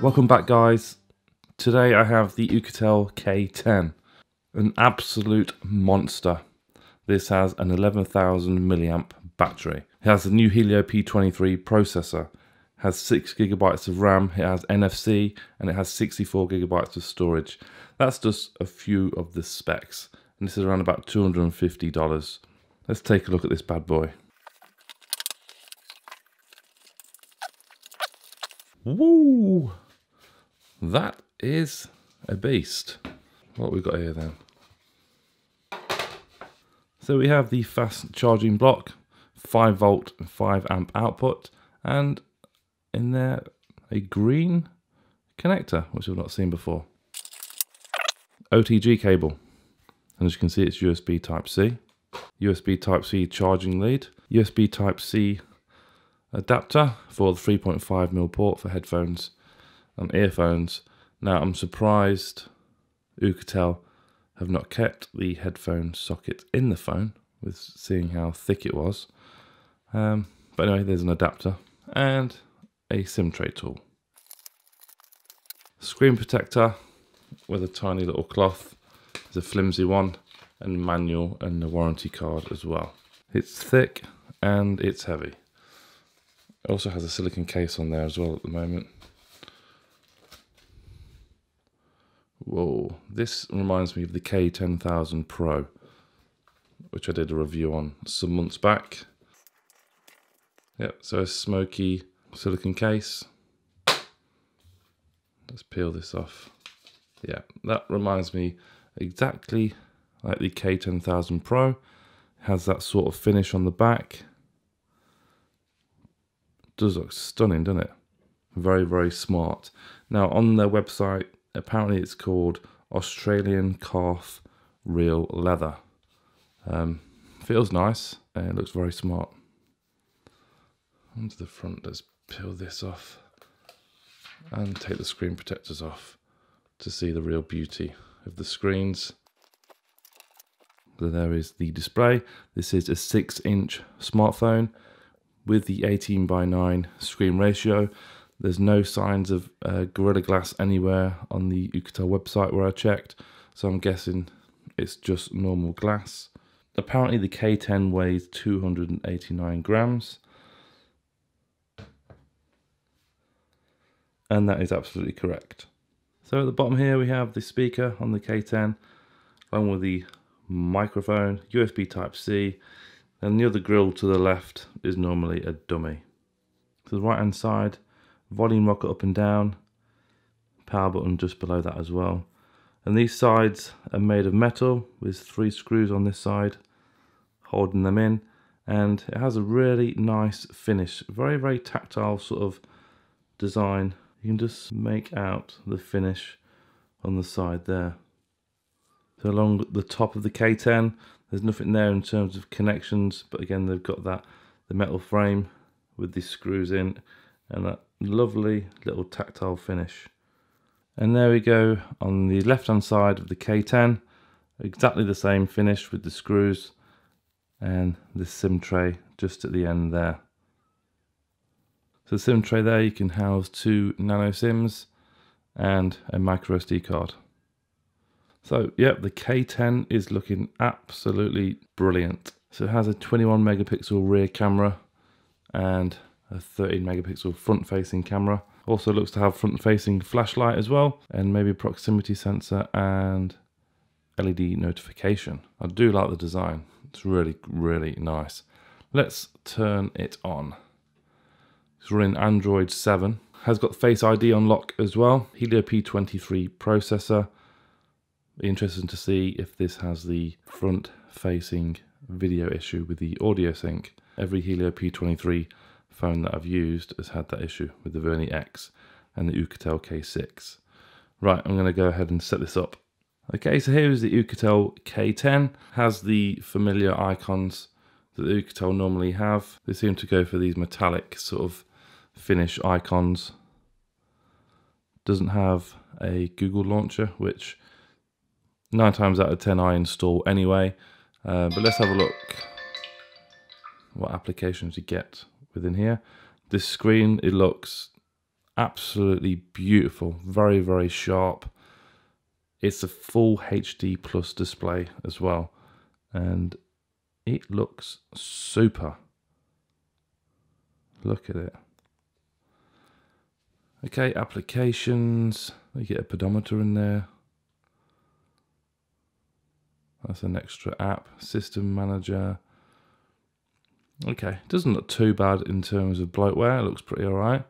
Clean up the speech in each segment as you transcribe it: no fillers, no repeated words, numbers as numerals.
Welcome back, guys. Today I have the Oukitel K10, an absolute monster. This has an 11,000 milliamp battery. It has a new Helio P23 processor, has 6 gigabytes of RAM, it has NFC, and it has 64 gigabytes of storage. That's just a few of the specs, and this is around about $250. Let's take a look at this bad boy. Woo! That is a beast. What we got here then? So we have the fast charging block, 5 volt and 5 amp output, and in there a green connector, which I've not seen before. OTG cable, and as you can see it's USB Type-C, USB Type-C charging lead, USB Type-C adapter for the 3.5mm port for headphones and earphones. Now I'm surprised Oukitel have not kept the headphone socket in the phone, with seeing how thick it was. But anyway, there's an adapter and a SIM tray tool. Screen protector with a tiny little cloth. It's a flimsy one, and manual and the warranty card as well. It's thick and it's heavy. It also has a silicone case on there as well at the moment. Whoa, this reminds me of the K10,000 Pro, which I did a review on some months back. Yep, so a smoky silicone case. Let's peel this off. Yeah, that reminds me exactly like the K10,000 Pro. It has that sort of finish on the back. Does look stunning, doesn't it? Very, very smart. Now on their website, apparently it's called Australian Calf Real Leather. Feels nice and it looks very smart. Onto the front, let's peel this off and take the screen protectors off to see the real beauty of the screens. So there is the display. This is a 6-inch smartphone with the 18:9 screen ratio. There's no signs of Gorilla Glass anywhere on the Oukitel website where I checked, so I'm guessing it's just normal glass. Apparently the K10 weighs 289 grams. And that is absolutely correct. So at the bottom here we have the speaker on the K10, along with the microphone, USB Type-C, and the other grill to the left is normally a dummy. To the right hand side, volume rocker up and down, power button just below that as well. And these sides are made of metal with 3 screws on this side holding them in, and it has a really nice finish, very, very tactile sort of design. You can just make out the finish on the side there. So along the top of the K10, there's nothing there in terms of connections, but again they've got the metal frame with these screws in and that lovely little tactile finish. And there we go on the left hand side of the K10, exactly the same finish with the screws and the SIM tray just at the end there. So the SIM tray there, you can house 2 nano SIMs and a micro SD card. So yep, the K10 is looking absolutely brilliant. So it has a 21 megapixel rear camera and a 13 megapixel front facing camera. Also looks to have front facing flashlight as well, and maybe a proximity sensor and LED notification. I do like the design. It's really, really nice. Let's turn it on. It's running Android 7. Has got Face ID unlock as well. Helio P23 processor. Be interesting to see if this has the front facing video issue with the audio sync. Every Helio P23 phone that I've used has had that issue with the Verni X and the Oukitel K6. Right, I'm going to go ahead and set this up. Okay, so here is the Oukitel K10. Has the familiar icons that the Oukitel normally have. They seem to go for these metallic sort of finish icons. Doesn't have a Google launcher, which 9 times out of 10 I install anyway. But let's have a look what applications you get within here. This screen, it looks Absolutely beautiful, very, very sharp. It's a full HD plus display as well, and it looks super. Look at it. Okay, applications. You get a pedometer in there. That's an extra app. System manager. Okay, doesn't look too bad in terms of bloatware. It looks pretty alright.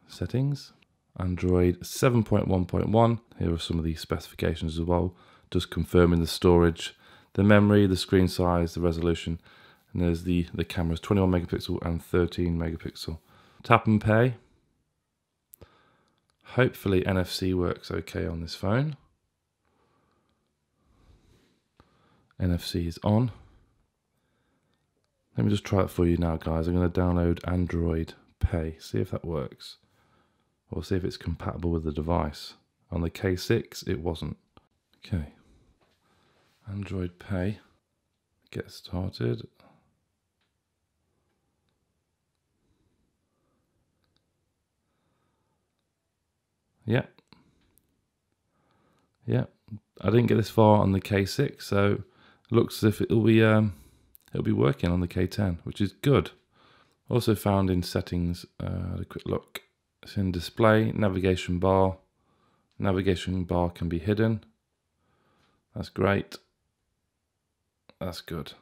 Settings. Android 7.1.1. Here are some of the specifications as well. Just confirming the storage, the memory, the screen size, the resolution. And there's the cameras, 21 megapixel and 13 megapixel. Tap and pay. Hopefully NFC works okay on this phone. NFC is on. Let me just try it for you now, guys. I'm going to download Android Pay, see if that works. Or see if it's compatible with the device. On the K6, it wasn't. Okay. Android Pay. Get started. Yep. Yep. I didn't get this far on the K6, so it looks as if it'll be working on the K10, which is good. Also found in settings, a quick look. It's in display, navigation bar. Navigation bar can be hidden. That's great. That's good.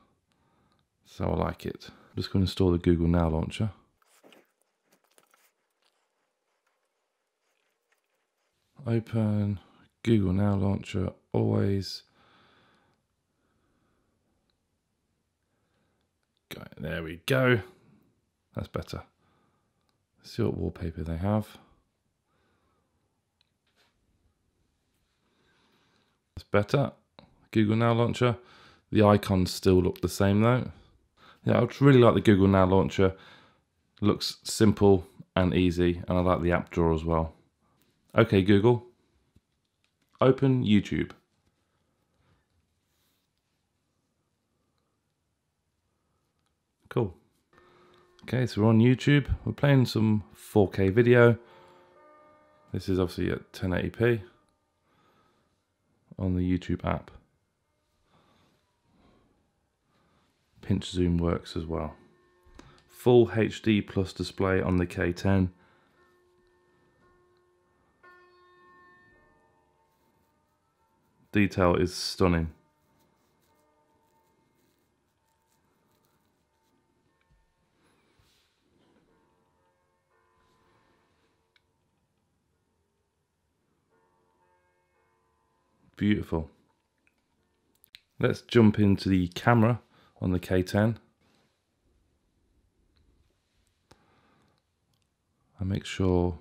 So I like it. I'm just going to install the Google Now launcher. Open Google Now launcher, always. There we go. That's better. Let's see what wallpaper they have. That's better. Google Now launcher. The icons still look the same though. Yeah, I really like the Google Now launcher. It looks simple and easy, and I like the app drawer as well. Okay, Google. Open YouTube. Cool. Okay, so we're on YouTube. We're playing some 4K video. This is obviously at 1080p on the YouTube app. Pinch zoom works as well. Full HD plus display on the K10. Detail is stunning. Beautiful. Let's jump into the camera on the K10. I make sure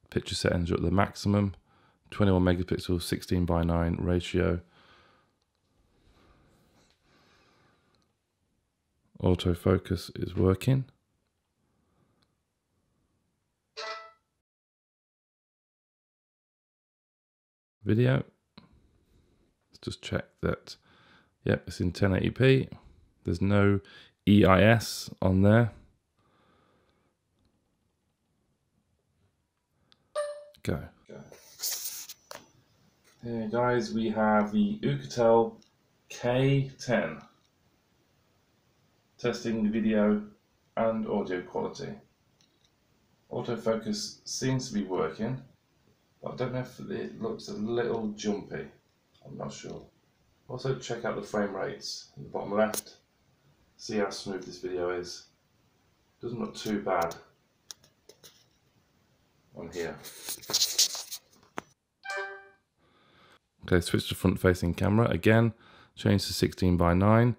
picture settings are at the maximum. 21 megapixel, 16:9 ratio. Autofocus is working. Video. Let's just check that. Yep, it's in 1080p. There's no EIS on there. Go. Here guys, we have the Oukitel K10. Testing video and audio quality. Autofocus seems to be working, but I don't know if it looks a little jumpy. I'm not sure. Also check out the frame rates in the bottom left. See how smooth this video is. Doesn't look too bad on here. Okay, switch to front facing camera again. Change to 16:9.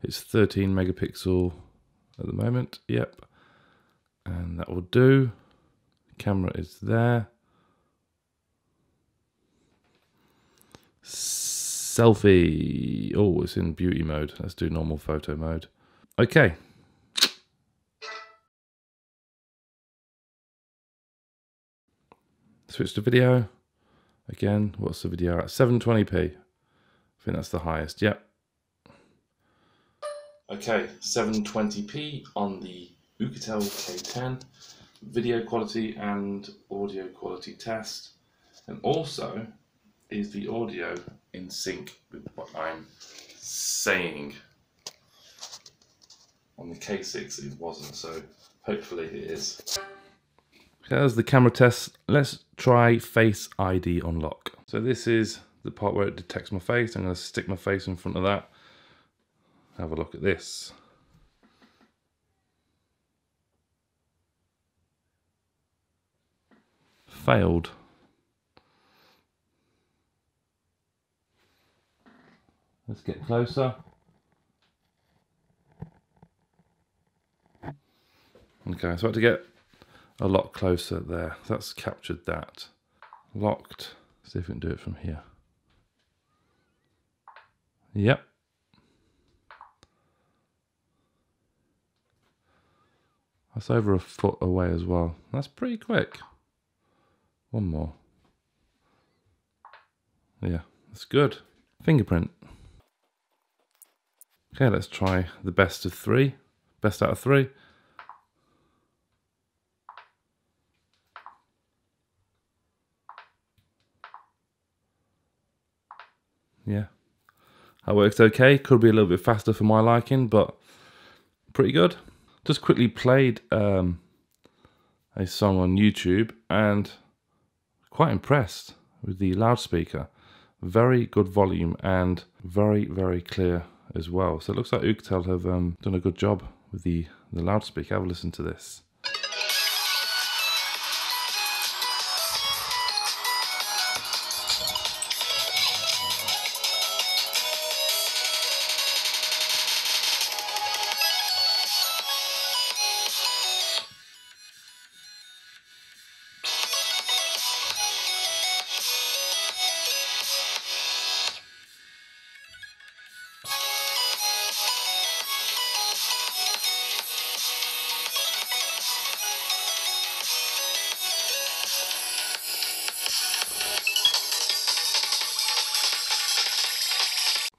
It's 13 megapixel at the moment. Yep. And that will do. Camera is there. Selfie. Oh, it's in beauty mode. Let's do normal photo mode. Okay. Switch to video. Again, what's the video at? 720p. I think that's the highest. Yep. Okay, 720p on the Oukitel K10. video quality and audio quality test, and also is the audio in sync with what I'm saying. On the K6 it wasn't, so hopefully it is. Okay, there's the camera test. Let's try Face ID unlock. So this is the part where it detects my face. I'm going to stick my face in front of that. Have a look at this. Failed. Let's get closer. Okay, so I had to get a lot closer there. That's captured that. Locked. See if we can do it from here. Yep. That's over a foot away as well. That's pretty quick. One more. Yeah, that's good. Fingerprint. Okay, let's try the best of three. Best out of three. Yeah, that works okay. Could be a little bit faster for my liking, but pretty good. Just quickly played a song on YouTube and quite impressed with the loudspeaker. Very good volume and very, very clear as well. So it looks like Oukitel have done a good job with the loudspeaker. Have a listen to this.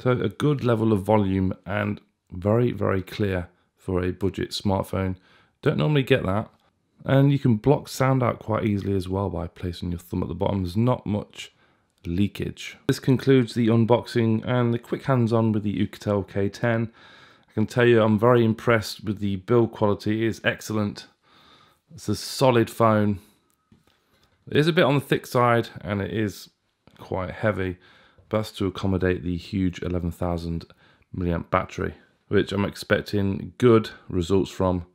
So a good level of volume and very, very clear for a budget smartphone. Don't normally get that. And you can block sound out quite easily as well by placing your thumb at the bottom. There's not much leakage. This concludes the unboxing and the quick hands-on with the Oukitel K10. I can tell you I'm very impressed with the build quality. It is excellent. It's a solid phone. It is a bit on the thick side and it is quite heavy. That's to accommodate the huge 11,000 milliamp battery, which I'm expecting good results from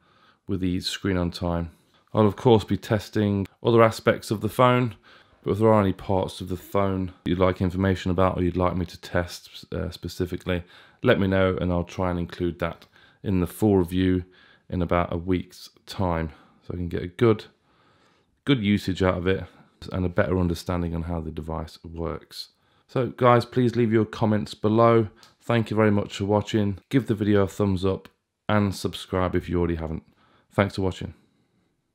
with the screen on time. I'll of course be testing other aspects of the phone, but if there are any parts of the phone you'd like information about or you'd like me to test specifically, let me know and I'll try and include that in the full review in about a week's time, so I can get a good usage out of it and a better understanding on how the device works. So guys, please leave your comments below. Thank you very much for watching. Give the video a thumbs up and subscribe if you already haven't. Thanks for watching.